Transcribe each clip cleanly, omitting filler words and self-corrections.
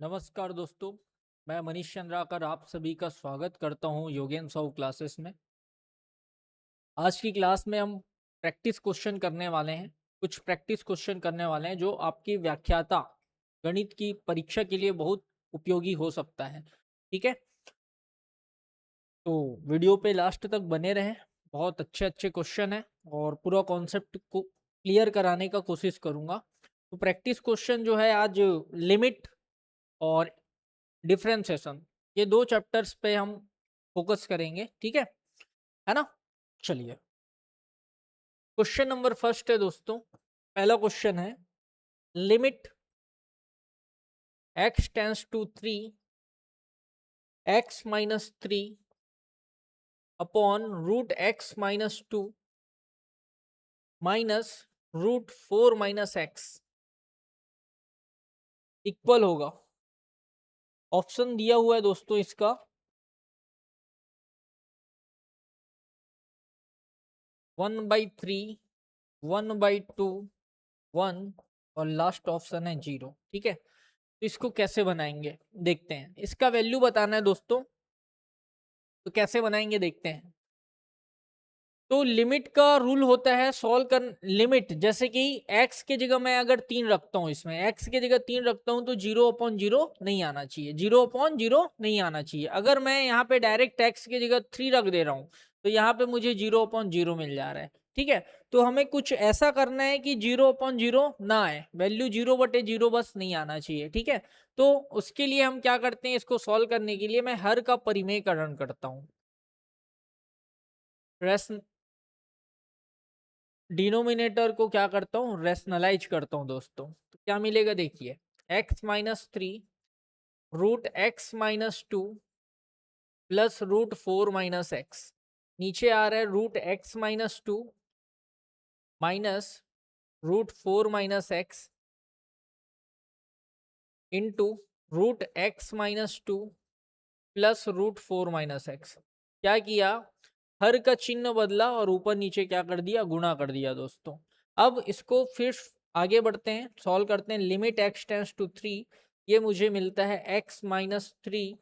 नमस्कार दोस्तों, मैं मनीष चंद्राकर आप सभी का स्वागत करता हूं योगेन साहू क्लासेस में। आज की क्लास में हम प्रैक्टिस क्वेश्चन करने वाले हैं। कुछ प्रैक्टिस क्वेश्चन करने वाले हैं जो आपकी व्याख्याता गणित की परीक्षा के लिए बहुत उपयोगी हो सकता है। ठीक है, तो वीडियो पे लास्ट तक बने रहें। बहुत अच्छे अच्छे क्वेश्चन हैं और पूरा कॉन्सेप्ट को क्लियर कराने का कोशिश करूंगा। तो प्रैक्टिस क्वेश्चन जो है आज लिमिट और डिफरेंशिएशन, ये दो चैप्टर्स पे हम फोकस करेंगे। ठीक है ना। चलिए, क्वेश्चन नंबर फर्स्ट है दोस्तों। पहला क्वेश्चन है, limit x tends to 3 x minus 3 upon root x minus 2 minus root 4 minus x equal होगा। ऑप्शन दिया हुआ है दोस्तों इसका 1/3, 1/2, 1 और लास्ट ऑप्शन है 0। ठीक है, तो इसको कैसे बनाएंगे देखते हैं। इसका वैल्यू बताना है दोस्तों, तो कैसे बनाएंगे देखते हैं। तो लिमिट का रूल होता है सॉल्व कर लिमिट, जैसे कि x के जगह मैं अगर 3 रखता हूं, इसमें x के जगह 3 रखता हूं तो 0/0 नहीं आना चाहिए, 0/0 नहीं आना चाहिए। अगर मैं यहाँ पे डायरेक्ट x के जगह 3 रख दे रहा हूं तो यहाँ पे मुझे 0/0 मिल जा रहा है। ठीक है, तो हमें कुछ ऐसा करना है कि 0/0 ना आए, वैल्यू 0/0 बस नहीं आना चाहिए। ठीक है, तो उसके लिए हम क्या करते हैं, इसको सॉल्व करने के लिए मैं हर का परिमेयकरण करता हूँ। डिनोमिनेटर को क्या करता हूँ, रेशनलाइज करता हूँ दोस्तों। तो क्या मिलेगा देखिए, x minus 3 root x minus 2 plus root 4 minus x. नीचे आ रहा है root x minus 2 minus root 4 minus x into root x minus 2 plus root 4 minus x. क्या किया, हर का चिन्ह बदला और ऊपर नीचे क्या कर दिया, गुणा कर दिया दोस्तों। अब इसको फिर आगे बढ़ते हैं, सॉल्व करते हैं। लिमिट x टेंस टू 3, ये मुझे मिलता है x minus 3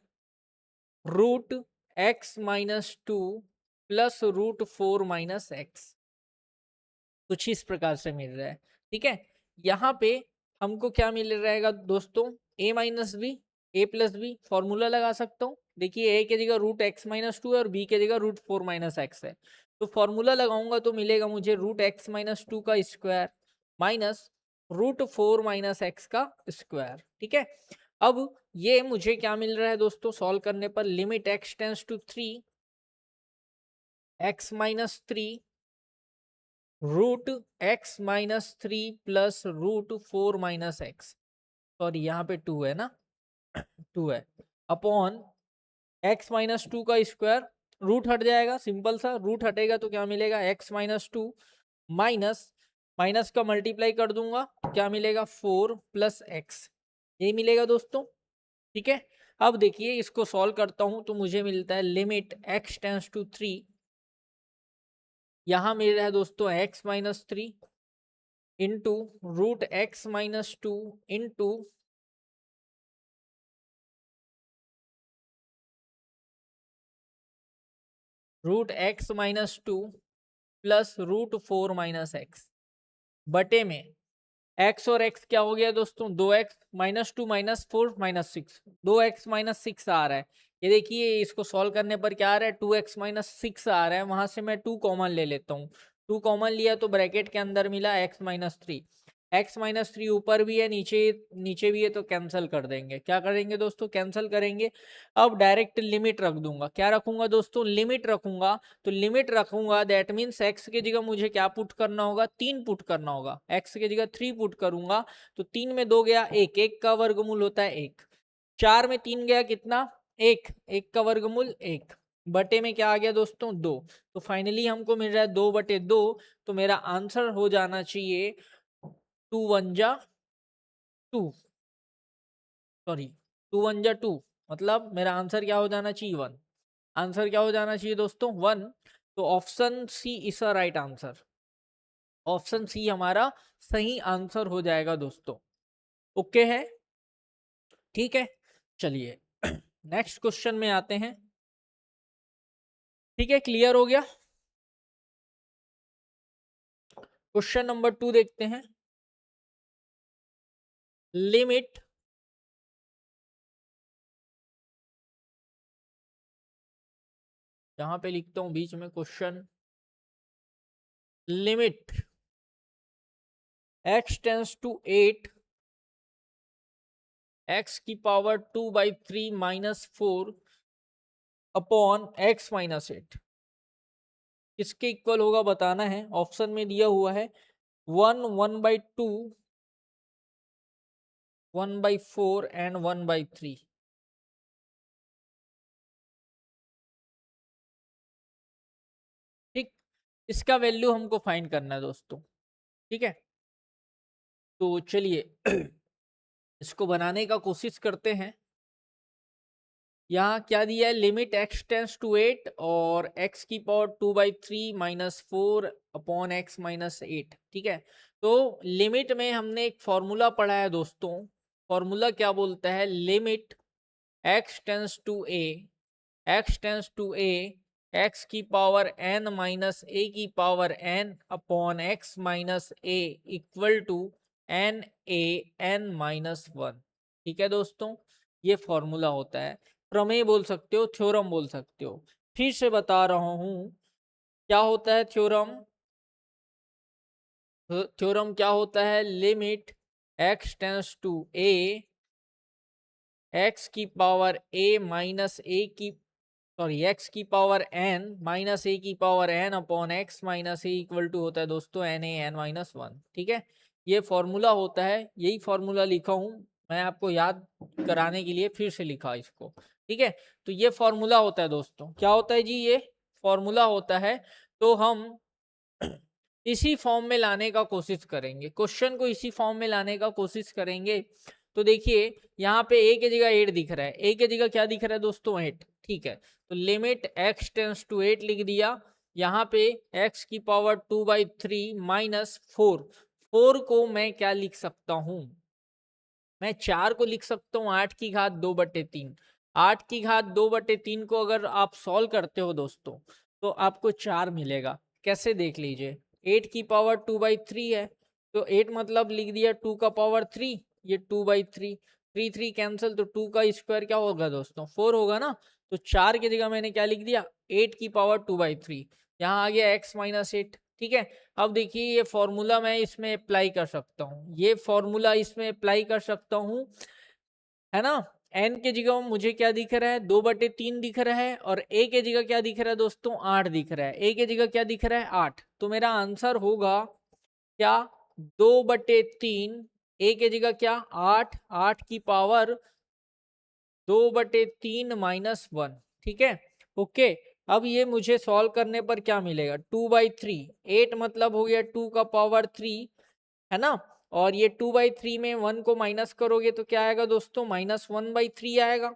root x minus 2 plus root 4 minus x. कुछ इस प्रकार से मिल रहा है। ठीक है, यहाँ पे हमको क्या मिल रहेगा दोस्तों, a minus B, A plus B. Formula लगा सकता हूँ। देखिए, a के जगह रूट एक्स माइनस 2 है और b के जगह रूट 4 माइनस एक्स है। तो फॉर्मूला लगाऊंगा तो मिलेगा मुझे रूट एक्स माइनस 2 का square minus root 4 minus x का स्क्वायर। ठीक है, अब ये मुझे क्या मिल रहा है दोस्तों, सॉल्व करने पर limit x tends to 3 x minus 3 root x minus 3 plus root 4 minus x. Sorry, यहाँ पे 2 है ना, 2 है अपॉन x माइनस 2 का स्क्वायर। रूट हट जाएगा, सिंपल सा रूट हटेगा तो क्या मिलेगा, x माइनस 2 माइनस माइनस का मल्टीप्लाई कर दूंगा तो क्या मिलेगा, 4 प्लस एक्स। यही मिलेगा दोस्तों। ठीक है, अब देखिए इसको सॉल्व करता हूं तो मुझे मिलता है लिमिट x टेंस टू 3, यहां मिल रहा है दोस्तों x minus 3 into root x minus 2 into root x minus 2 plus root 4 minus x बटे में x और x क्या हो गया दोस्तों, 2x minus 2 minus 4 minus 6, 2x minus 6 आ रहा है। ये देखिए, इसको सॉल्व करने पर क्या आ रहा है, 2x माइनस 6 आ रहा है। वहां से मैं 2 कॉमन ले लेता हूँ, 2 कॉमन लिया तो ब्रैकेट के अंदर मिला x माइनस 3। एक्स माइनस 3 ऊपर भी है, नीचे नीचे भी है, तो कैंसिल कर देंगे। क्या करेंगे दोस्तों, कैंसिल करेंगे। अब डायरेक्ट लिमिट रख दूंगा। क्या रखूंगा दोस्तों, लिमिट रखूंगा। तो लिमिट रखूंगा दैट मीन्स एक्स की जगह मुझे क्या पुट करना होगा, 3 पुट करना होगा। एक्स की जगह 3 पुट करूंगा तो 3 में 2 गया 1, 1 का वर्गमूल होता है 1। 4 में 3 गया कितना, 1, 1 का वर्गमूल 1 बटे में क्या आ गया दोस्तों, 2। तो फाइनली हमको मिल रहा है 2/2। तो मेरा आंसर हो जाना चाहिए 2 सॉरी 2 मतलब मेरा आंसर क्या हो जाना चाहिए, 1। आंसर क्या हो जाना चाहिए दोस्तों, 1। तो option C is a right answer. Option C हमारा सही आंसर हो जाएगा दोस्तों। ओके है, ठीक है, चलिए नेक्स्ट क्वेश्चन में आते हैं। ठीक है, क्लियर हो गया। क्वेश्चन नंबर 2 देखते हैं। लिमिट यहां पे लिखता हूं बीच में question, limit x tends to 8 x की पावर 2/3 -4 अपॉन x -8 किसके इक्वल होगा बताना है। ऑप्शन में दिया हुआ है 1 1/2 1/4 एंड 1/3। ठीक, इसका वैल्यू हमको फाइंड करना है दोस्तों। ठीक है, तो चलिए इसको बनाने का कोशिश करते हैं। यहाँ क्या दिया है, लिमिट x टेंस टू 8 और x की पावर 2/3 -4 अपॉन x -8। ठीक है, तो लिमिट में हमने एक फॉर्मूला पढ़ा है दोस्तों। फॉर्मूला क्या बोलता है, limit x tends to a x की पावर n माइनस a की power n upon x minus a equal to n a n -1। ठीक है दोस्तों, ये फॉर्मूला होता है। प्रमेय बोल सकते हो, थ्योरम बोल सकते हो। फिर से बता रहा हूं, क्या होता है थ्योरम। थ्योरम क्या होता है, limit x tends to a x की पावर a माइनस a की सॉरी x की पावर n माइनस a की power n upon x minus a equal to होता है दोस्तों n a n -1। ठीक है, ये फॉर्मूला होता है, यही फॉर्मूला लिखा हूं मैं आपको याद कराने के लिए, फिर से लिखा इसको। ठीक है, तो ये फॉर्मूला होता है दोस्तों। क्या होता है जी, ये फॉर्मूला होता है। तो हम इसी फॉर्म में लाने का कोशिश करेंगे, क्वेश्चन को इसी फॉर्म में लाने का कोशिश करेंगे। तो देखिए यहाँ पे a की जगह 8 दिख रहा है, a की जगह क्या दिख रहा है दोस्तों, 8। ठीक है, तो लिमिट x टेंस टू 8 लिख दिया। यहाँ पे x की पावर 2/3 -4, 4 को मैं क्या लिख सकता हूँ, मैं 4 को लिख सकता हूँ 8 की घात 2/3। 8 की घात 2/3 को अगर आप सॉल्व करते हो दोस्तों, तो आपको 4 मिलेगा। कैसे, देख लीजिए, 8 की पावर 2/3 है, तो 8 मतलब लिख दिया 2 का पावर 3, ये 2/3, 3 3 कैंसिल, तो 2 का स्क्वायर क्या होगा दोस्तों, 4 होगा ना। तो 4 की जगह मैंने क्या लिख दिया, 8 की पावर 2/3, यहाँ आ गया x -8। ठीक है, अब देखिए ये फॉर्मूला मैं इसमें अप्लाई कर सकता हूँ, ये फॉर्मूला इसमें अप्लाई कर सकता हूँ, है ना। n के जगह मुझे क्या दिख रहा है, 2/3 दिख रहा है, और a के जगह क्या दिख रहा है दोस्तों, 8 दिख रहा है। a के जगह क्या दिख रहा है, 8। तो मेरा आंसर होगा क्या, 2/3, a के जगह क्या, 8, 8 की पावर 2/3 -1। ठीक है, ओके। अब ये मुझे सॉल्व करने पर क्या मिलेगा, 2/3, 8 मतलब हो गया 2 का पावर 3, है ना। और ये 2/3 में 1 को माइनस करोगे तो क्या आएगा दोस्तों, -1/3 आएगा,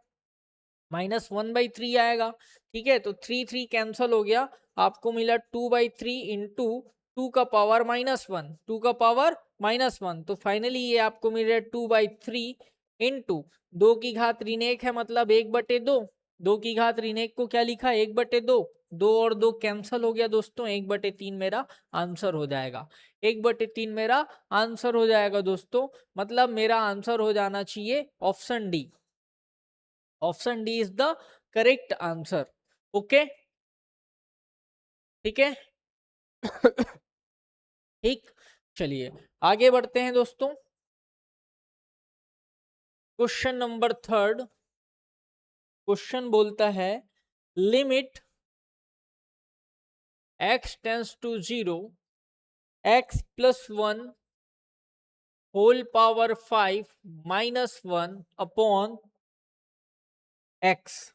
-1/3 आएगा। ठीक है, तो 3 3 कैंसल हो गया, आपको मिला 2/3 इंटू 2 का पावर -1, 2 का पावर -1। तो फाइनली ये आपको मिल रहा है 2/3 इंटू 2 की घात ऋण 1 है, मतलब 1/2। 2 की घात ऋण 1 को क्या लिखा, 1/2। 2 और 2 कैंसल हो गया दोस्तों, 1/3 मेरा आंसर हो जाएगा। 1/3 मेरा आंसर हो जाएगा दोस्तों, मतलब मेरा आंसर हो जाना चाहिए option D. Option D is the correct answer. Okay, ठीक है ठीक, चलिए आगे बढ़ते हैं दोस्तों। क्वेश्चन नंबर 3, क्वेश्चन बोलता है limit x tends to 0 x +1 whole power 5 -1 अपॉन x।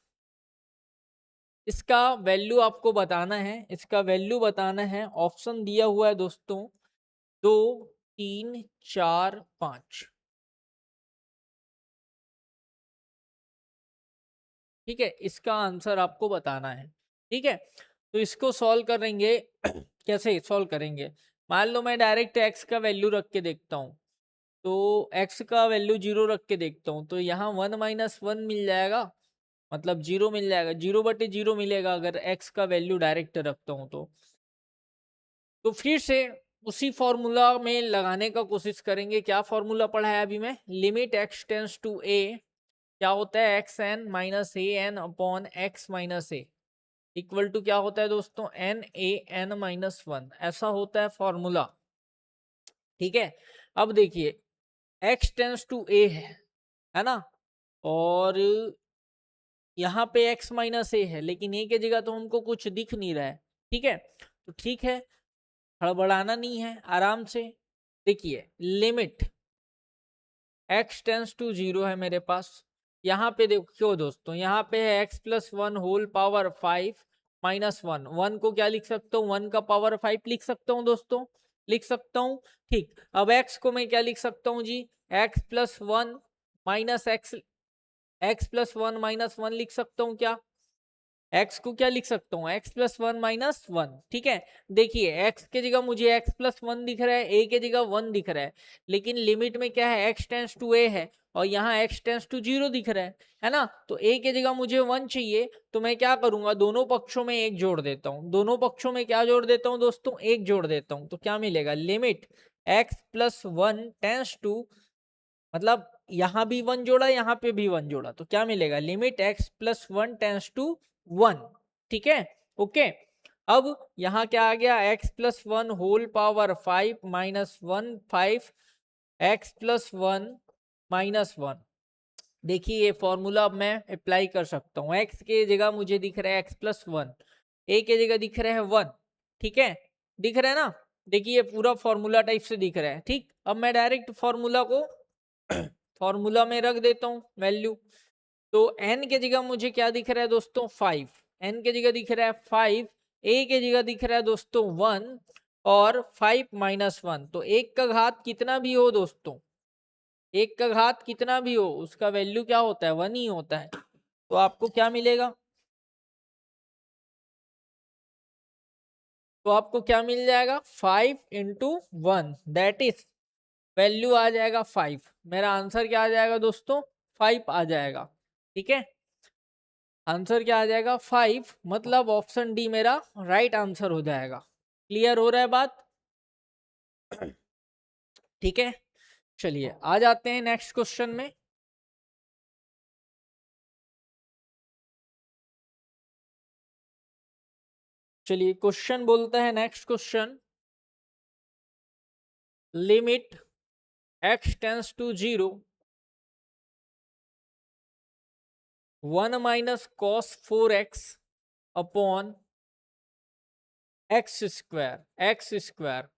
इसका वैल्यू आपको बताना है, इसका वैल्यू बताना है। ऑप्शन दिया हुआ है दोस्तों 2 3 4 5। ठीक है, इसका आंसर आपको बताना है। ठीक है, तो इसको सॉल्व करेंगे कैसे सॉल्व करेंगे, मान लो मैं डायरेक्ट x का वैल्यू रख के देखता हूं। तो x का वैल्यू 0 रख के देखता हूँ, तो यहाँ 1 माइनस 1 मिल जाएगा, मतलब 0 मिल जाएगा, 0/0 मिलेगा अगर x का वैल्यू डायरेक्ट रखता हूँ तो फिर से उसी फॉर्मूला में लगाने का कोशिश करेंगे। क्या फॉर्मूला पढ़ा है अभी मैं, limit x tends to a, क्या होता है x n minus a n upon x minus a equal to क्या होता है दोस्तों, एन ए एन माइनस 1, ऐसा होता है फॉर्मूला। ठीक है, अब देखिए x टेंस टू a है ना, और यहाँ पे x माइनस ए है, लेकिन a की जगह तो हमको कुछ दिख नहीं रहा है। ठीक है, तो ठीक है, हड़बड़ाना नहीं है, आराम से देखिए लिमिट x टेंस टू 0 है मेरे पास। यहाँ पे देखो दोस्तों, यहाँ पे है x plus 1 whole power 5 minus 1, 1 को क्या लिख सकता हूँ, 1 का पावर 5 लिख सकता हूँ दोस्तों, लिख सकता हूँ। ठीक, अब x को मैं क्या लिख सकता हूँ जी, x plus 1 minus x plus 1 minus 1 लिख सकता हूँ क्या, x को क्या लिख सकता हूँ, x प्लस 1 माइनस 1। ठीक है, देखिए x के जगह मुझे x प्लस 1 दिख रहा है, a के जगह 1 दिख रहा है, लेकिन लिमिट में क्या है, x टेंस टू a है और यहाँ x टेंस टू 0 दिख रहा है ना, तो a के जगह मुझे 1 चाहिए, तो मैं क्या करूंगा, दोनों पक्षों में एक जोड़ देता हूँ, दोनों पक्षों में क्या जोड़ देता हूँ दोस्तों, एक जोड़ देता हूँ, तो क्या मिलेगा, limit x plus 1 tends to, मतलब यहां भी 1 जोड़ा, यहाँ पे भी 1 जोड़ा, तो क्या मिलेगा, limit x plus 1 tends to 1। ठीक है, ओके, अब यहाँ क्या आ गया, x plus 1 whole power 5 minus 1 5 x plus 1 minus 1। देखिए ये फॉर्मूला अब मैं अप्लाई कर सकता हूँ, x के जगह मुझे दिख रहा है x प्लस 1, a के जगह दिख रहा है 1। ठीक है, दिख रहा है ना, देखिए पूरा फॉर्मूला टाइप से दिख रहा है। ठीक, अब मैं डायरेक्ट फॉर्मूला को फॉर्मूला में रख देता हूँ वैल्यू, तो n के जगह मुझे क्या दिख रहा है दोस्तों, 5, n के जगह दिख रहा है 5, a के जगह दिख रहा है दोस्तों 1 और 5 माइनस 1, तो एक का घात कितना भी हो दोस्तों, एक का घात कितना भी हो उसका वैल्यू क्या होता है, 1 ही होता है, तो आपको क्या मिलेगा, तो आपको क्या मिल जाएगा, 5 इंटू 1 दैट इज वैल्यू आ जाएगा 5, मेरा आंसर क्या आ जाएगा दोस्तों, 5 आ जाएगा। ठीक है, आंसर क्या आ जाएगा, 5, मतलब ऑप्शन डी मेरा राइट आंसर हो जाएगा। क्लियर हो रहा है बात, ठीक है, चलिए आ जाते हैं नेक्स्ट क्वेश्चन में। चलिए क्वेश्चन बोलता है, next question, limit x tends to 0 1 minus cos 4x upon x square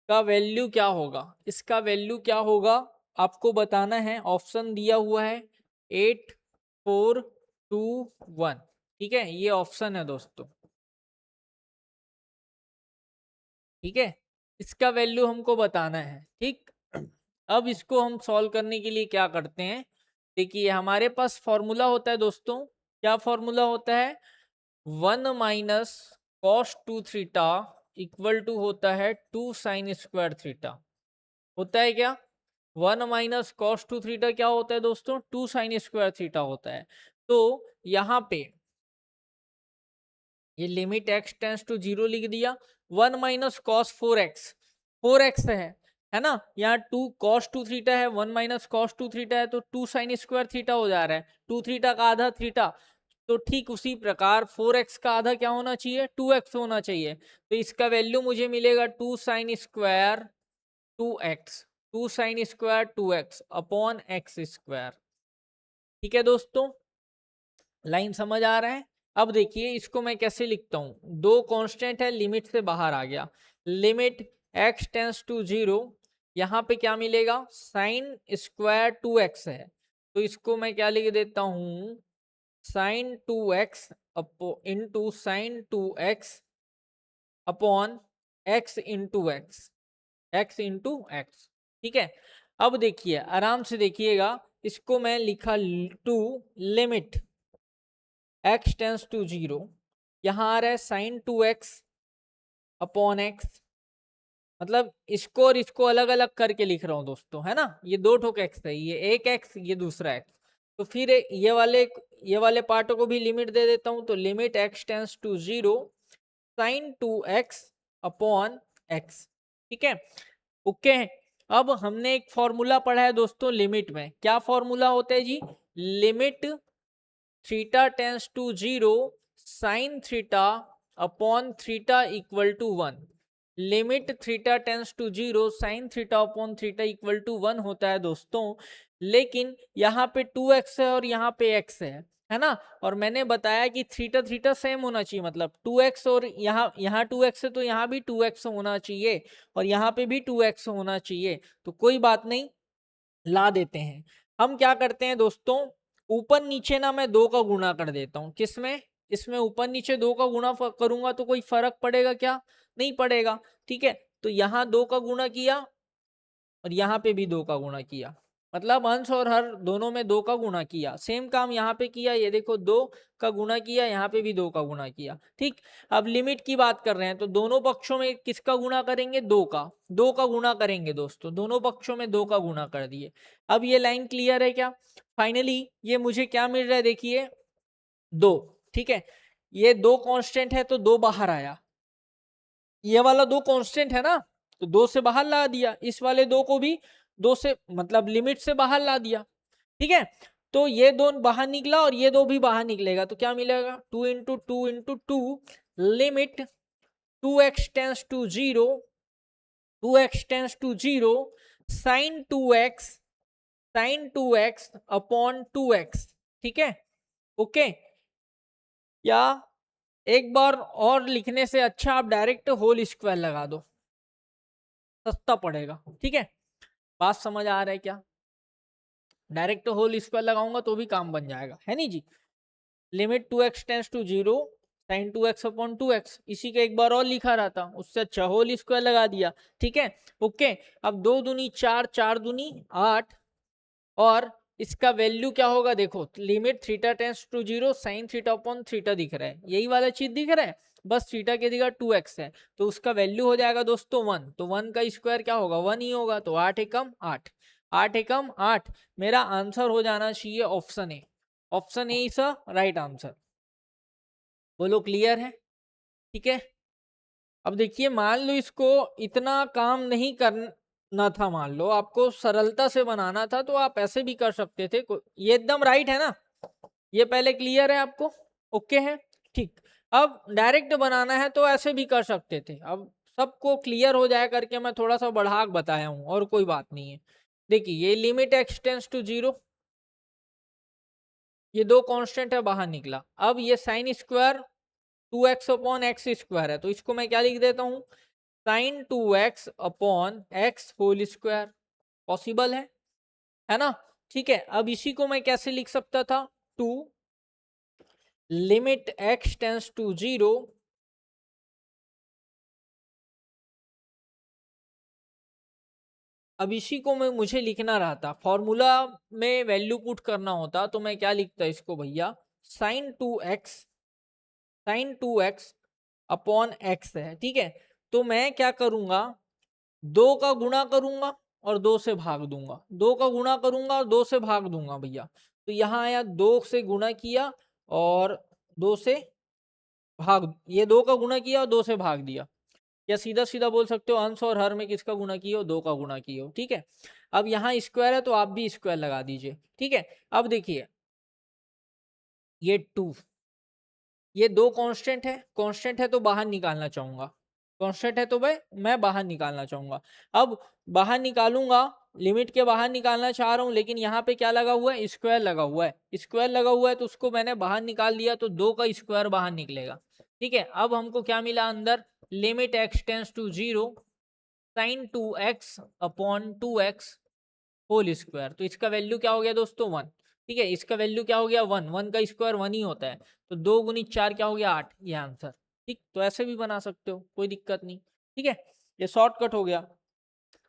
का वैल्यू क्या होगा, इसका वैल्यू क्या होगा आपको बताना है, ऑप्शन दिया हुआ है 8 4 2 1। ठीक है, ये ऑप्शन है दोस्तों। ठीक है, इसका वैल्यू हमको बताना है। ठीक, अब इसको हम सॉल्व करने के लिए क्या करते हैं, देखिए हमारे पास फॉर्मूला होता है दोस्तों, क्या फॉर्मूला होता है, 1 minus cos 2 theta equal to होता है 2 साइन स्क्वायर थीटा, होता है क्या, 1 माइनस कॉस 2 थीटा क्या होता है दोस्तों, 2 साइन स्क्वायर थीटा होता है। तो यहाँ पे ये लिमिट x टेंस टू 0 लिख दिया, 1 माइनस कॉस 4x है ना, यहाँ 2 कॉस 2 थीटा है, 1 माइनस कॉस 2 थीटा है, तो 2 साइन स्क्वायर थीटा हो जा रहा है, 2 थीटा का आधा थीटा, तो ठीक उसी प्रकार 4x का आधा क्या होना चाहिए, 2x होना चाहिए, तो इसका वैल्यू मुझे मिलेगा 2 sign square 2x, 2 sign square 2x upon x square. ठीक है दोस्तों, लाइन समझ आ रहा है। अब देखिए इसको मैं कैसे लिखता हूँ, दो कांस्टेंट है, लिमिट से बाहर आ गया, लिमिट x टेंस टू 0, यहाँ पे क्या मिलेगा, साइन स्क्वायर 2x है, तो इसको मैं क्या लिख देता हूँ, sine 2x into sine 2x upon x into x. ठीक है, अब देखिए आराम से देखिएगा, इसको मैं लिखा 2 लिमिट x टेंस टू 0, यहाँ आ रहा है साइन 2x अपॉन एक्स मतलब इसको और इसको अलग अलग करके लिख रहा हूँ दोस्तों, है ना। ये दो ठोक एक्स है, ये एक एक्स, ये दूसरा एक्स। तो फिर ये वाले पार्टों को भी लिमिट दे देता हूँ। तो limit x tends to 0 sine 2x upon x, ठीक है, ओके। अब हमने एक फॉर्मूला पढ़ा है दोस्तों लिमिट में। क्या फॉर्मूला होता है जी? Limit theta tends to 0 sine theta upon theta equal to 1। Limit theta tends to 0 sine theta upon theta equal to 1 होता है दोस्तों। लेकिन यहाँ पे 2x है और यहाँ पे x है ना। और मैंने बताया कि थीटा थीटा सेम होना चाहिए, मतलब 2x, और यहाँ 2x है तो यहाँ भी 2x होना चाहिए, और यहाँ पे भी 2x होना चाहिए। तो कोई बात नहीं, ला देते हैं। हम क्या करते हैं दोस्तों, ऊपर नीचे ना मैं 2 का गुणा कर देता हूँ। किसमें? इसमें ऊपर नीचे 2 का गुणा करूंगा तो कोई फर्क पड़ेगा क्या? नहीं पड़ेगा, ठीक है। तो यहाँ 2 का गुणा किया और यहाँ पे भी 2 का गुणा किया, मतलब अंश और हर दोनों में 2 का गुणा किया। सेम काम यहाँ पे किया, ये देखो 2 का गुणा किया, यहाँ पे भी 2 का गुणा किया, ठीक। अब लिमिट की बात कर रहे हैं तो दोनों पक्षों में किसका गुणा करेंगे? 2 का गुणा करेंगे दोस्तों। दोनों पक्षों में 2 का गुणा कर दिए। अब ये लाइन क्लियर है क्या? फाइनली ये मुझे क्या मिल रहा है, देखिए 2, ठीक है। ये 2 कांस्टेंट है तो 2 बाहर आया। ये वाला 2 कांस्टेंट है ना, तो 2 से बाहर ला दिया। इस वाले 2 को भी 2 से, मतलब लिमिट से बाहर ला दिया, ठीक है। तो ये 2 बाहर निकला और ये 2 भी बाहर निकलेगा, तो क्या मिलेगा? 2 into two into two, limit 2x tends to 0, 2x tends to 0 sine 2x upon 2x, ठीक है, ओके। या एक बार और लिखने से अच्छा आप डायरेक्ट होल स्क्वायर लगा दो, सस्ता पड़ेगा, ठीक है। बात समझ आ रहा है क्या? डायरेक्ट होल स्क्वायर लगाऊंगा तो भी काम बन जाएगा, है नहीं जी। Limit 2x tends to 0 sine 2x upon 2x, इसी का एक बार और लिखा रहा था, उससे अच्छा होल स्क्वायर लगा दिया, ठीक है, ओके। अब 2 दूनी 4, 4 दूनी 8, और इसका वैल्यू क्या होगा? देखो limit theta tends to 0 sine theta upon theta दिख रहा है, यही वाला चीज दिख रहा है, बस थीटा की जगह 2x है, तो उसका वैल्यू हो जाएगा दोस्तों 1। तो 1 का स्क्वायर क्या होगा? 1 ही होगा। तो 8 एकम 8, 8 एकम 8। मेरा आंसर हो जाना चाहिए option A. Option A is a right answer. बोलो क्लियर है? ठीक है। अब देखिए, मान लो इसको इतना काम नहीं करना था, मान लो आपको सरलता से बनाना था, तो आप ऐसे भी कर सकते थे। ये एकदम राइट है ना? ये पहले क्लियर है आपको? ओके है, ठीक। अब डायरेक्ट बनाना है तो ऐसे भी कर सकते थे। अब सबको क्लियर हो जाए करके मैं थोड़ा सा बढ़ा बताया हूं, और कोई बात नहीं है। देखिए ये लिमिट एक्स टेंस टू 0, ये 2 कांस्टेंट है, बाहर निकला। अब ये sine square 2x upon x square है, तो इसको मैं क्या लिख देता हूं? Sine 2x upon x whole square. Possible है ना? ठीक है। अब इसी को मैं कैसे लिख सकता था? 2 लिमिट x टेंस टू 0 अब इसी को मैं मुझे लिखना रहा था, फॉर्मूला में वैल्यू पुट करना होता तो मैं क्या लिखता इसको भैया? Sign to x upon x है, ठीक है। तो मैं क्या करूंगा? 2 का गुणा करूंगा और 2 से भाग दूंगा, 2 का गुणा करूंगा और 2 से भाग दूंगा भैया। तो यहाँ आया 2 से गुणा किया और 2 से भाग, ये 2 का गुणा किया और 2 से भाग दिया। या सीधा सीधा बोल सकते हो अंश और हर में किसका गुणा किया हो? 2 का गुणा किया हो, ठीक है। अब यहाँ स्क्वायर है तो आप भी स्क्वायर लगा दीजिए, ठीक है। अब देखिए ये 2, ये 2 कांस्टेंट है, कांस्टेंट है तो बाहर निकालना चाहूंगा, कांस्टेंट है तो भाई मैं बाहर निकालना चाहूंगा। अब बाहर निकालूंगा, लिमिट के बाहर निकालना चाह रहा हूं, लेकिन यहाँ पे क्या लगा हुआ है? स्क्वायर लगा हुआ है। स्क्वायर लगा हुआ है तो उसको मैंने बाहर निकाल दिया, तो 2 का स्क्वायर बाहर निकलेगा, ठीक है। अब हमको क्या मिला अंदर? Limit x tends to 0 sine 2x upon 2x whole square. तो इसका वैल्यू क्या हो गया दोस्तों? 1, ठीक है। इसका वैल्यू क्या हो गया? 1, 1 का स्क्वायर 1 ही होता है। तो 2 गुनी 4 क्या हो गया? 8, ये आंसर, ठीक। तो ऐसे भी बना सकते हो, कोई दिक्कत नहीं, ठीक है। ये शॉर्टकट हो गया,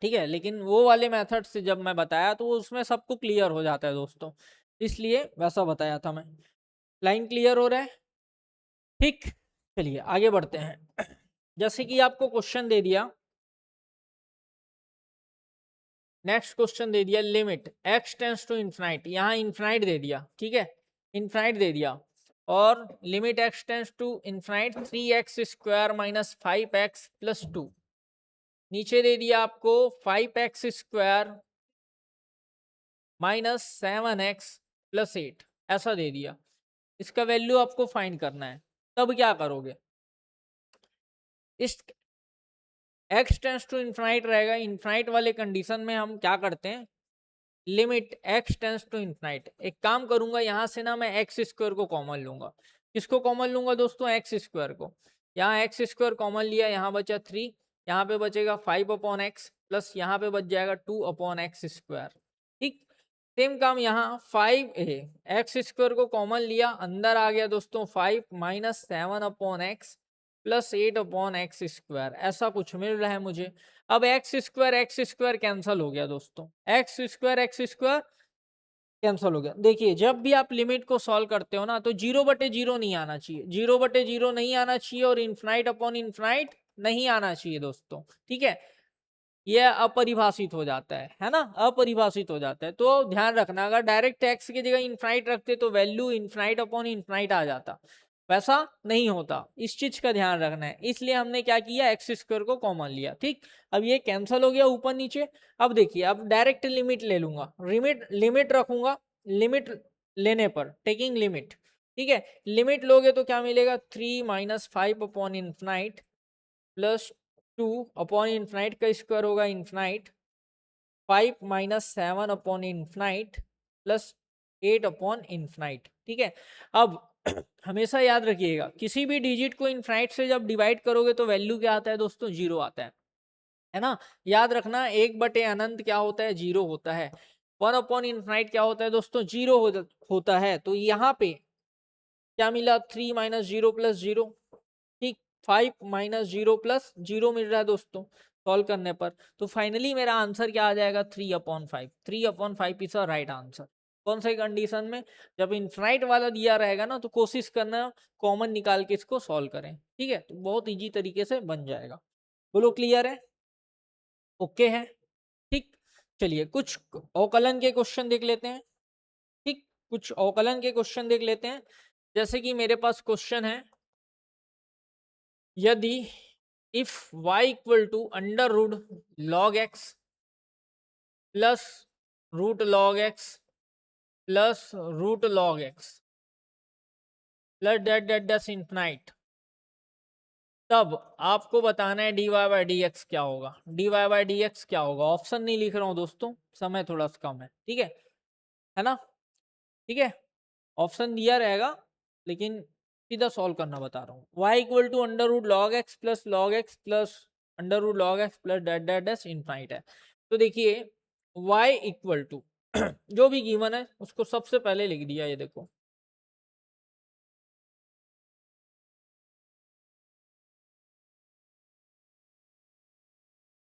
ठीक है। लेकिन वो वाले मेथड से जब मैं बताया तो उसमें सबको क्लियर हो जाता है दोस्तों, इसलिए वैसा बताया था मैं। लाइन क्लियर हो रहा है? ठीक, चलिए आगे बढ़ते हैं। जैसे कि आपको क्वेश्चन दे दिया नेक्स्ट क्वेश्चन दे दिया limit x tends to infinite, यहाँ इन्फिनाइट दे दिया, ठीक है, इन्फिनाइट दे दिया, और limit x tends to infinite 3x square minus 5x plus 2, नीचे दे दिया आपको 5x square minus 7x plus 8, ऐसा दे दिया। इसका वैल्यू आपको फाइंड करना है। तब क्या करोगे, इस x टेंस टू इन्फिनाइट रहेगा, इन्फिनाइट वाले कंडीशन में हम क्या करते हैं, limit x tends to infinite. एक काम करूंगा, यहां से ना मैं एक्स स्क्वायर को कॉमन लूंगा। किसको कॉमन लूंगा दोस्तों, एक्स स्क्वायर को। यहाँ एक्स स्क्वायर कॉमन लिया, यहाँ बचा 3, यहाँ पे बचेगा 5 अपॉन एक्स प्लस यहाँ पे बच जाएगा 2 अपॉन एक्स स्क्वायर। ठीक, सेम काम यहाँ 5 एक्स स्क्वायर को कॉमन लिया, अंदर आ गया दोस्तों 5 minus 7 upon x plus 8 upon x square, ऐसा कुछ मिल रहा है मुझे। अब एक्स स्क्वायर कैंसिल हो गया दोस्तों, एक्स स्क्वायर कैंसिल हो गया। देखिए जब भी आप लिमिट को सॉल्व करते हो ना, तो 0/0 नहीं आना चाहिए, 0/0 नहीं आना चाहिए, और इन्फिनाइट अपॉन इन्फिनाइट नहीं आना चाहिए दोस्तों, ठीक है। यह अपरिभाषित हो जाता है ना, अपरिभाषित हो जाता है। तो ध्यान रखना, अगर डायरेक्ट एक्स की जगह इन्फिनाइट रखते तो वैल्यू इन्फिनाइट अपॉन इन्फिनाइट आ जाता, वैसा नहीं होता, इस चीज का ध्यान रखना है। इसलिए हमने क्या किया, एक्स स्क्वायर को कॉमन लिया। ठीक, अब ये कैंसिल हो गया ऊपर नीचे। अब देखिए, अब डायरेक्ट लिमिट ले लूंगा, लिमिट रखूंगा, लिमिट लेने पर टेकिंग लिमिट, ठीक है, लिमिट लोगे तो क्या मिलेगा, 3 minus 5 upon infinite plus 2 upon infinite का स्क्वायर होगा infinite, 5 minus 7 upon infinite plus 8 upon infinite, ठीक है। अब हमेशा याद रखिएगा, किसी भी डिजिट को इन्फिनाइट से जब डिवाइड करोगे तो वैल्यू क्या आता है दोस्तों, 0 आता है ना। याद रखना, 1 बटे अनंत क्या होता है, 0 होता है। 1 अपॉन इन्फिनाइट क्या होता है दोस्तों, 0 होता है। तो यहाँ पे क्या मिला, 3 माइनस 0 प्लस 0, ठीक, 5 माइनस 0 प्लस 0 मिल रहा है दोस्तों सॉल्व करने पर। तो फाइनली मेरा आंसर क्या आ जाएगा, 3/5, 3/5 इज राइट आंसर। कौन सी कंडीशन में, जब इन्फिनाइट वाला दिया रहेगा ना, तो कोशिश करना कॉमन निकाल के इसको सॉल्व करें, ठीक है, तो बहुत इजी तरीके से बन जाएगा। बोलो क्लियर है, ओके है, ठीक। चलिए कुछ अवकलन के क्वेश्चन देख लेते हैं, ठीक, कुछ अवकलन के क्वेश्चन देख लेते हैं। जैसे कि मेरे पास क्वेश्चन है, यदि if y equal to under root log x plus root log x plus root log x plus dot infinite, तब आपको बताना है dy बाई डी एक्स क्या होगा। dy बाई डी एक्स क्या होगा, ऑप्शन नहीं लिख रहा हूं दोस्तों, समय थोड़ा सा कम है, है ना, ठीक है, ऑप्शन दिया रहेगा लेकिन सीधा सॉल्व करना बता रहा हूँ। y equal to under root log x plus under root log x plus dot infinite है। तो देखिए y इक्वल टू जो भी गिवन है उसको सबसे पहले लिख दिया, ये देखो,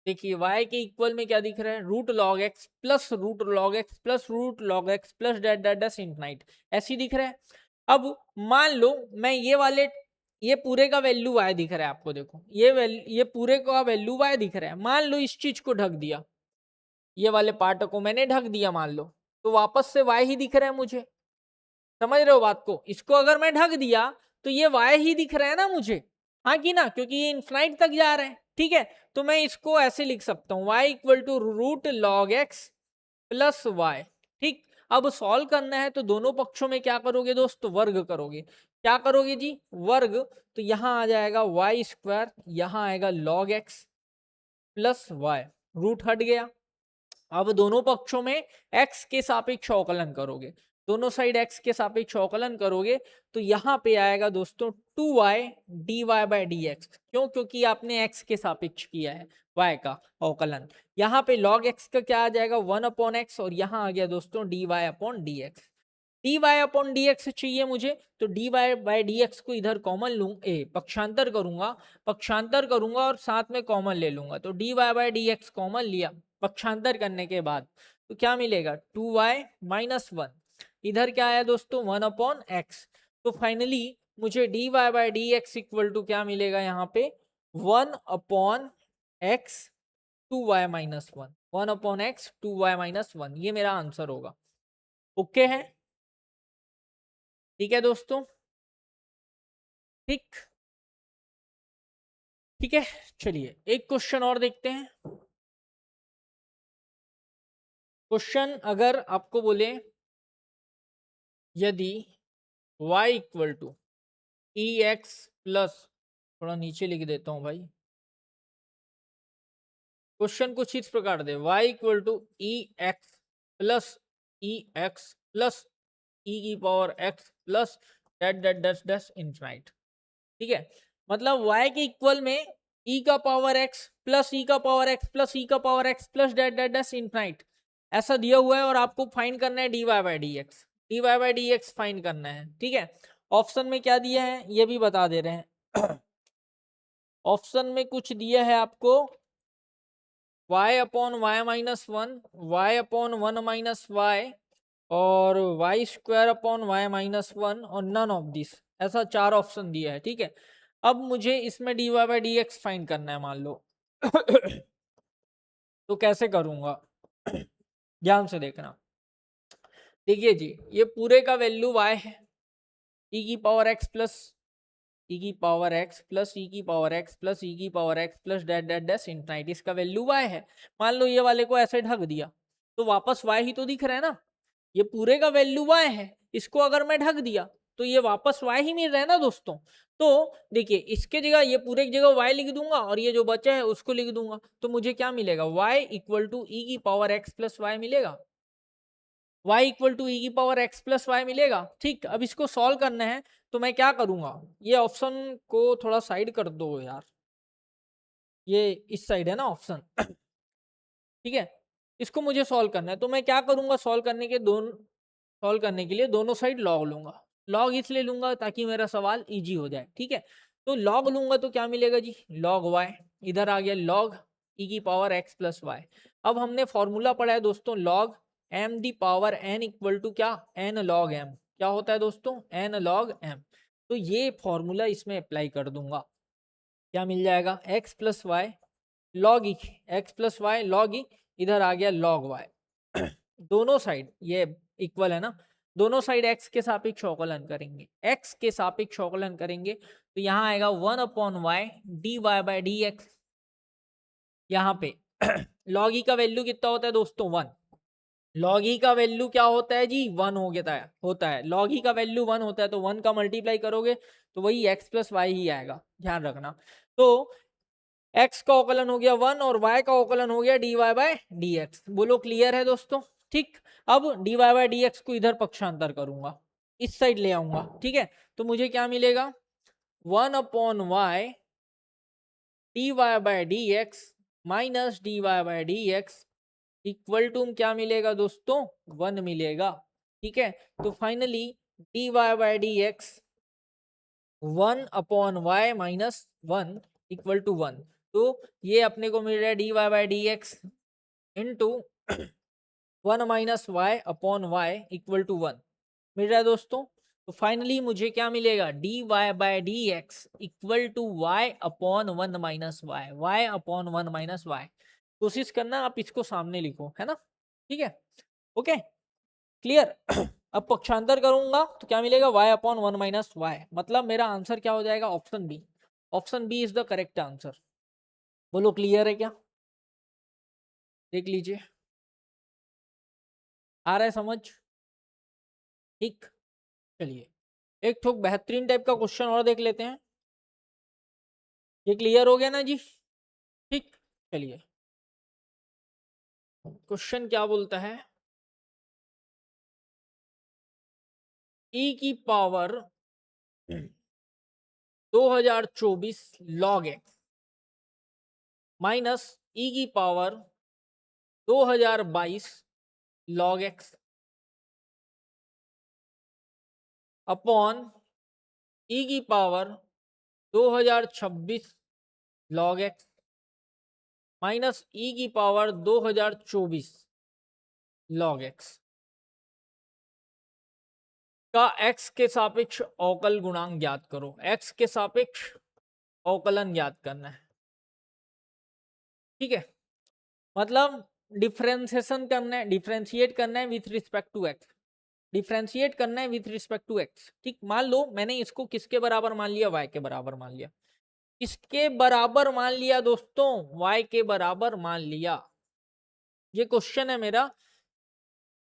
देखिए y के इक्वल में क्या दिख रहा है, root log x plus root log x plus root log x plus dot infinite, ऐसी दिख रहा है। अब मान लो मैं ये पूरे का वैल्यू y दिख रहा है आपको, देखो ये पूरे का वैल्यू y दिख रहा है। मान लो इस चीज को ढक दिया, ये वाले पार्ट को मैंने ढक दिया मान लो, तो वापस से y ही दिख रहा है मुझे, समझ रहे हो बात को। इसको अगर मैं ढक दिया तो ये y ही दिख रहा है ना मुझे, हाँ कि ना, क्योंकि ये इन्फिनाइट तक जा रहा है, ठीक है। तो मैं इसको ऐसे लिख सकता हूँ, y equal to root log x plus y, ठीक। अब सॉल्व करना है तो दोनों पक्षों में क्या करोगे दोस्तों, वर्ग करोगे। क्या करोगे जी, वर्ग। तो यहां आ जाएगा वाई स्क्वायर, यहां आएगा log x plus y, root हट गया। अब दोनों पक्षों में x के सापेक्ष अवकलन करोगे, दोनों साइड x के सापेक्ष अवकलन करोगे तो यहाँ पे आएगा दोस्तों 2y dy by d x. क्यों, क्योंकि आपने x के सापेक्ष किया है y का अवकलन। यहाँ पे log x का क्या आ जाएगा, 1/x, और यहाँ आ गया दोस्तों dy upon d x. dy upon d x चाहिए मुझे, तो dy बाई डी एक्स को इधर कॉमन लूँ, पक्षांतर करूंगा और साथ में कॉमन ले लूंगा। तो dy by d x common लिया पक्षांतर करने के बाद, तो क्या मिलेगा, 2y माइनस 1, इधर क्या आया दोस्तों, 1/x। तो फाइनली मुझे dy by d x equal to क्या मिलेगा यहाँ पे, 1/x 2y minus 1, 1/x 2y minus 1, ये मेरा आंसर होगा। ओके है, ठीक है दोस्तों, ठीक, ठीक है। चलिए एक क्वेश्चन और देखते हैं। क्वेश्चन अगर आपको बोले यदि y equal to e x plus, थोड़ा नीचे लिख देता हूं भाई, क्वेश्चन कुछ इस प्रकार दे, y equal to e x plus e की power x plus dot dot dot dot infinite, ठीक है। मतलब y के इक्वल में e का पावर x प्लस ई का पावर x प्लस ई का power x plus dot dot dot infinite, ऐसा दिया हुआ है और आपको फाइंड करना है dy by d x find करना है, ठीक है। ऑप्शन में क्या दिया है ये भी बता दे रहे हैं। ऑप्शन में कुछ दिया है आपको y upon y minus one, y upon one minus y, और y square upon y minus one, और नन ऑफ दिस, ऐसा 4 ऑप्शन दिया है, ठीक है। अब मुझे इसमें dy by d x find करना है मान लो। तो कैसे करूंगा, ध्यान से देखना। देखिए जी, ये पूरे का वैल्यू y है, e की पावर x प्लस ई की पावर x प्लस ई की पावर x प्लस ई की power x plus dot dot dot infinite, इसका वैल्यू y है। मान लो ये वाले को ऐसे ढक दिया तो वापस y ही तो दिख रहा है ना, ये पूरे का वैल्यू y है, इसको अगर मैं ढक दिया तो ये वापस y ही मिल रहा है ना दोस्तों। तो देखिए इसके जगह ये पूरे की जगह y लिख दूंगा और ये जो बचा है उसको लिख दूंगा, तो मुझे क्या मिलेगा, y इक्वल टू ई की पावर x प्लस वाई मिलेगा, y इक्वल टू ई की पावर x प्लस वाई मिलेगा, ठीक। अब इसको सॉल्व करना है तो मैं क्या करूंगा, ये ऑप्शन को थोड़ा साइड कर दो यार, ये इस साइड है ना ऑप्शन, ठीक है। इसको मुझे सॉल्व करना है तो मैं क्या करूंगा, सॉल्व करने के लिए दोनों साइड लॉग लूंगा। लॉग इसलिए लूंगा ताकि मेरा सवाल इजी हो जाए, ठीक है। तो लॉग लूंगा तो क्या मिलेगा जी, लॉग वाई, इधर आ गया लॉग ई की पावर एक्स प्लस वाई। अब हमने फॉर्मूला पढ़ा है दोस्तों, log m the power n equal to क्या, एन लॉग एम, क्या होता है दोस्तों, एन लॉग एम। तो ये फॉर्मूला इसमें अप्लाई कर दूंगा, क्या मिल जाएगा, एक्स प्लस वाई लॉग ई, एक्स प्लस वाई लॉग ई, इधर आ गया लॉग वाई। दोनों साइड ये इक्वल है ना, दोनों साइड x के सापेक्ष अवकलन करेंगे, x के सापेक्ष अवकलन करेंगे तो यहाँ आएगा 1/y dy by d x. यहाँ पे log e का वैल्यू कितना होता है दोस्तों, 1। log e का वैल्यू क्या होता है जी, 1 होता है log e का वैल्यू 1 होता है, तो 1 का मल्टीप्लाई करोगे तो वही x प्लस वाई ही आएगा, ध्यान रखना। तो x का अवकलन हो गया 1 और y का अवकलन हो गया dy बाई डी एक्स। बोलो क्लियर है दोस्तों, ठीक। अब dy बाई डी एक्स को इधर पक्षांतर करूंगा, इस साइड ले आऊंगा, ठीक है। तो मुझे क्या मिलेगा, 1/y dy by d x minus dy by d x equal to क्या मिलेगा दोस्तों, 1 मिलेगा, ठीक है। तो finally dy by d x 1/y minus 1 equal to 1। तो ये अपने को मिल रहा है dy by d x into 1 minus y upon y equal to 1 मिल रहा है दोस्तों। तो फाइनली मुझे क्या मिलेगा, dy by d x equal to y upon 1 minus y, y upon 1 minus y. कोशिश करना आप इसको सामने लिखो, है ना, ठीक है, ओके, क्लियर। अब पक्षांतर करूंगा तो क्या मिलेगा, y अपॉन 1 माइनस वाई, मतलब मेरा आंसर क्या हो जाएगा, option B. Option B is the correct answer. बोलो क्लियर है क्या, देख लीजिए, आ रहा है समझ, ठीक। चलिए एक ठोक बेहतरीन टाइप का क्वेश्चन और देख लेते हैं, ये क्लियर हो गया ना जी, ठीक। चलिए क्वेश्चन क्या बोलता है, ई की पावर 2024 लॉग एक्स माइनस ई की पावर 2022 लॉग एक्स अपॉन ई की पावर 2026 लॉग एक्स माइनस ई की पावर 2024 लॉग एक्स का x के सापेक्ष अवकल गुणांक ज्ञात करो। x के सापेक्ष अवकलन ज्ञात करना है, ठीक है। मतलब डिफरेंशिएशन करना है, डिफरेंशिएट करना है with respect to x, differentiate करना है विथ रिस्पेक्ट टू एक्स। ठीक, मान लो मैंने इसको किसके बराबर मान लिया, y के बराबर मान लिया। किसके बराबर मान लिया दोस्तों, y के बराबर मान लिया। ये क्वेश्चन है मेरा,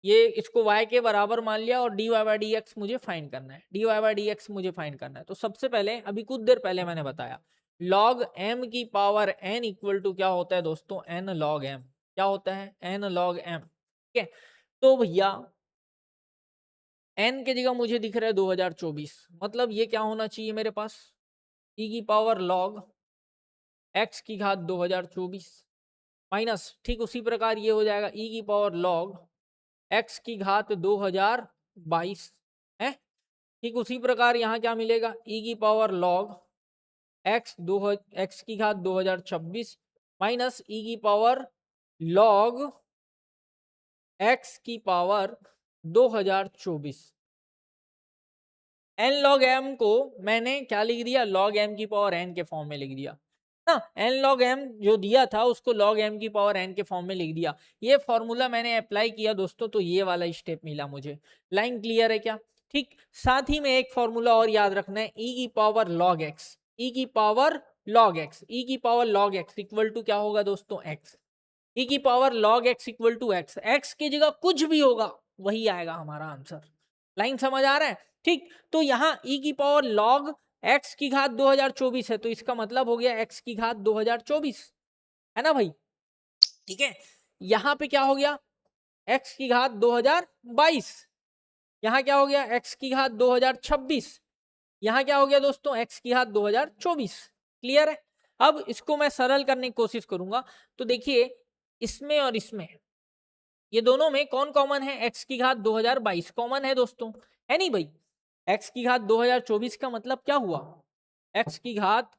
ये इसको y के बराबर मान लिया और dy बाई डी एक्स मुझे फाइंड करना है, dy बाई डी एक्स मुझे फाइंड करना है। तो सबसे पहले अभी कुछ देर पहले मैंने बताया log m की पावर n इक्वल टू क्या होता है दोस्तों, n log m। क्या होता है, n log m। ठीक है, तो भैया n के जगह मुझे दिख रहा है 2024, मतलब ये क्या होना चाहिए मेरे पास, e की पावर log x की घात 2024 माइनस, ठीक उसी प्रकार ये हो जाएगा e की पावर log x की घात 2022 है। ठीक उसी प्रकार यहाँ क्या मिलेगा, e की पावर log x की घात 2026 माइनस e की पावर log x की पावर 2024। n log m को मैंने क्या लिख दिया, log m की पावर n के फॉर्म में लिख दिया ना, n log m जो दिया था उसको log m की पावर n के फॉर्म में लिख दिया। ये फॉर्मूला मैंने अप्लाई किया दोस्तों, तो ये वाला स्टेप मिला मुझे। लाइन क्लियर है क्या? ठीक, साथ ही में एक फॉर्मूला और याद रखना है, e की पावर log x, e की पावर log x, e की power log x equal to क्या होगा दोस्तों, x, e की power log x equal to x, x की जगह कुछ भी होगा वही आएगा हमारा आंसर। लाइन समझ आ रहा है? ठीक, तो यहाँ e की पावर log x की घात 2024 है, तो इसका मतलब हो गया x की घात 2024, है ना भाई? ठीक है, यहाँ पे क्या हो गया, x की घात 2022, यहाँ क्या हो गया, x की घात 2026, यहाँ क्या हो गया दोस्तों, x की घात 2024। क्लियर है? अब इसको मैं सरल करने की कोशिश करूंगा। तो देखिए इसमें और इसमें, ये दोनों में कौन कॉमन है, x की घात 2022 कॉमन है दोस्तों, है नहीं भाई? x की घात 2024 का मतलब क्या हुआ, x की घात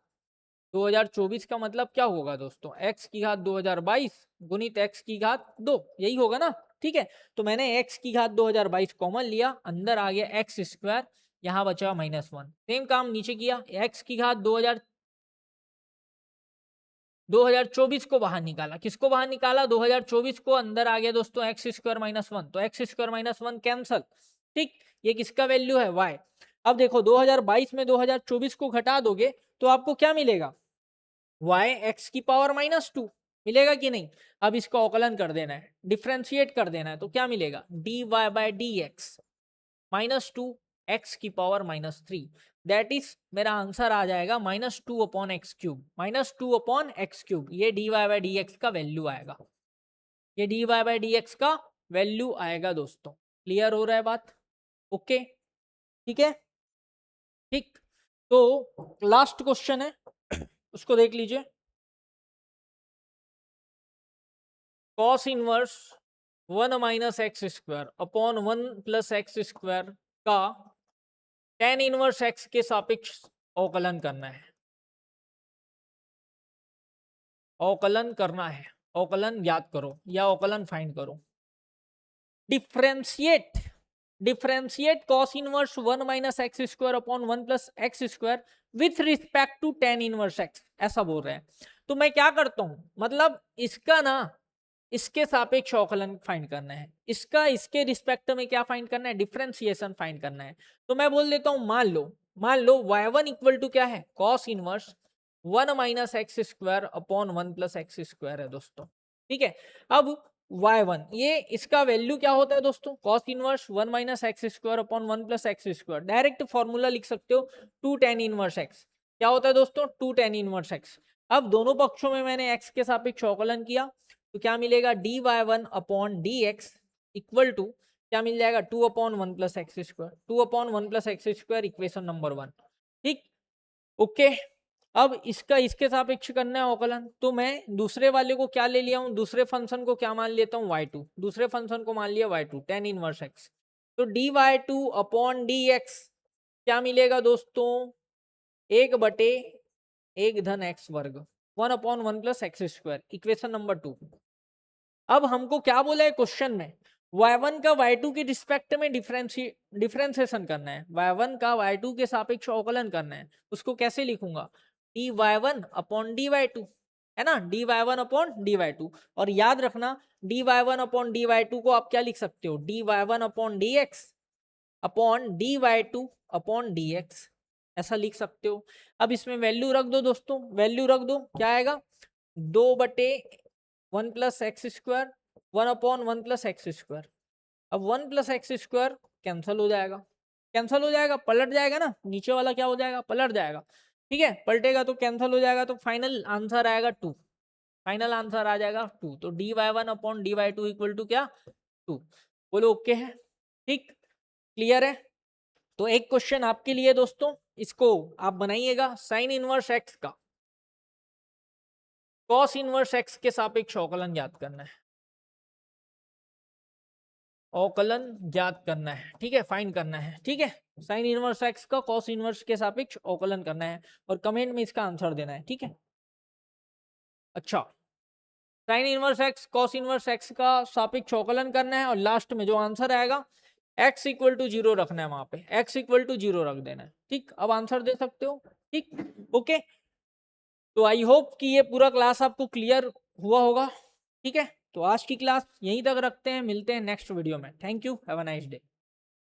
2024 का मतलब क्या होगा दोस्तों, x की घात 2022 गुणित x की घात 2, यही होगा ना? ठीक है, तो मैंने x की घात 2022 कॉमन लिया, अंदर आ गया एक्स स्क्वायर, यहाँ बचा -1। सेम काम नीचे किया, x की घात 2024 को बाहर निकाला, किसको बाहर निकाला, 2024 को, अंदर आ गया दोस्तों एक्स स्क्वायर -1, तो एक्स स्क्वायर -1 कैंसल। ठीक, ये किसका वैल्यू है, y। अब देखो 2022 में 2024 को घटा दोगे तो आपको क्या मिलेगा, y x की पावर -2 मिलेगा कि नहीं? अब इसका अवकलन कर देना है, डिफरेंशिएट कर देना है, तो क्या मिलेगा, dy by d x -2 x की पावर -3, दैट इज मेरा आंसर आ जाएगा -2 upon x cube, -2 upon x cube. ये dy बाई डी एक्स का वैल्यू आएगा, ये dy बाई डी एक्स का वैल्यू आएगा दोस्तों। क्लियर हो रहा है बात? ओके, ठीक है। ठीक, तो लास्ट क्वेश्चन है, उसको देख लीजिए। cos inverse 1 minus x square upon 1 plus x square का tan इनवर्स x के सापेक्ष अवकलन करना है, अवकलन करना है, अवकलन ज्ञात करो या अवकलन फाइंड करो। Differentiate, differentiate cos inverse 1 minus x square upon 1 plus x square with respect to tan inverse x, ऐसा बोल रहे हैं। तो मैं क्या करता हूं, मतलब इसका ना इसके सापेक्ष अवकलन फाइंड करना है, इसका इसके रिस्पेक्ट में क्या फाइंड करना है, डिफरेंशिएशन फाइंड करना है। तो मैं बोल देता हूं, मान लो y1 इक्वल टू क्या है, cos inverse 1 minus x square upon 1 plus x square है दोस्तों। ठीक है, अब y1 ये इसका वैल्यू क्या होता है दोस्तों, cos inverse 1 minus x square upon 1 plus x square, direct formula लिख सकते हो 2 tan इनवर्स x। क्या होता है दोस्तों, 2 tan इनवर्स x। अब दोनों पक्षों में मैंने x के सापेक्ष अवकलन किया, तो क्या मिलेगा, dy1 upon d x equal to क्या मिल जाएगा, 2 upon 1 plus x square, 2 upon 1 plus x square, equation number 1। ठीक, ओके। अब इसका इसके सापेक्ष करना है अवकलन, तो मैं दूसरे वाले को क्या ले लिया हूं, दूसरे फंक्शन को क्या मान लेता हूं, y2, दूसरे फंक्शन को मान लिया y2 tan इनवर्स x। तो dy2 अपॉन डी एक्स क्या मिलेगा दोस्तों, 1/1 धन एक्स वर्ग, 1 upon 1 plus x square, equation number 2। अब हमको क्या बोला है क्वेश्चन में, y1 का y2 के रिस्पेक्ट में डिफरेंशिएशन करना है, y1 का y2 के सापेक्ष अवकलन करना है। उसको कैसे लिखूंगा, dy1 अपॉन dy2, है ना, d y one upon d y two. और याद रखना d y one upon d y two को आप क्या लिख सकते हो, d y one upon d x upon d y two upon d x, ऐसा लिख सकते हो। अब इसमें वैल्यू रख दो दोस्तों, वैल्यू रख दो, क्या आएगा 2/1 plus x square 1 upon 1 plus x square. अब 1 प्लस एक्स स्क्वायर कैंसल हो जाएगा, कैंसल हो जाएगा, पलट जाएगा ना, नीचे वाला क्या हो जाएगा, पलट जाएगा। ठीक है, पलटेगा तो कैंसल हो जाएगा, तो फाइनल आंसर आएगा 2, फाइनल आंसर आ जाएगा 2। तो d y one upon d y two equal to क्या 2। बोलो ओके है, ठीक, क्लियर है। तो एक क्वेश्चन आपके लिए दोस्तों, इसको आप बनाइएगा, साइन इनवर्स एक्स का कॉस इनवर्स एक्स के सापेक्ष अवकलन ज्ञात करना है, अवकलन ज्ञात करना है, ठीक है, फाइंड करना है, ठीक है। साइन इनवर्स एक्स का कॉस इनवर्स के सापेक्ष अवकलन करना है और कमेंट में इसका आंसर देना है, ठीक है। अच्छा, sine inverse x cos inverse x का सापेक्ष अवकलन करना है और लास्ट में जो आंसर आएगा x इक्वल टू 0 रखना है, वहां पे x इक्वल टू 0 रख देना है, ठीक। अब आंसर दे सकते हो, ठीक, ओके। तो आई होप कि ये पूरा क्लास आपको क्लियर हुआ होगा, ठीक है। तो आज की क्लास यहीं तक रखते हैं, मिलते हैं नेक्स्ट वीडियो में। Thank you, have a nice day.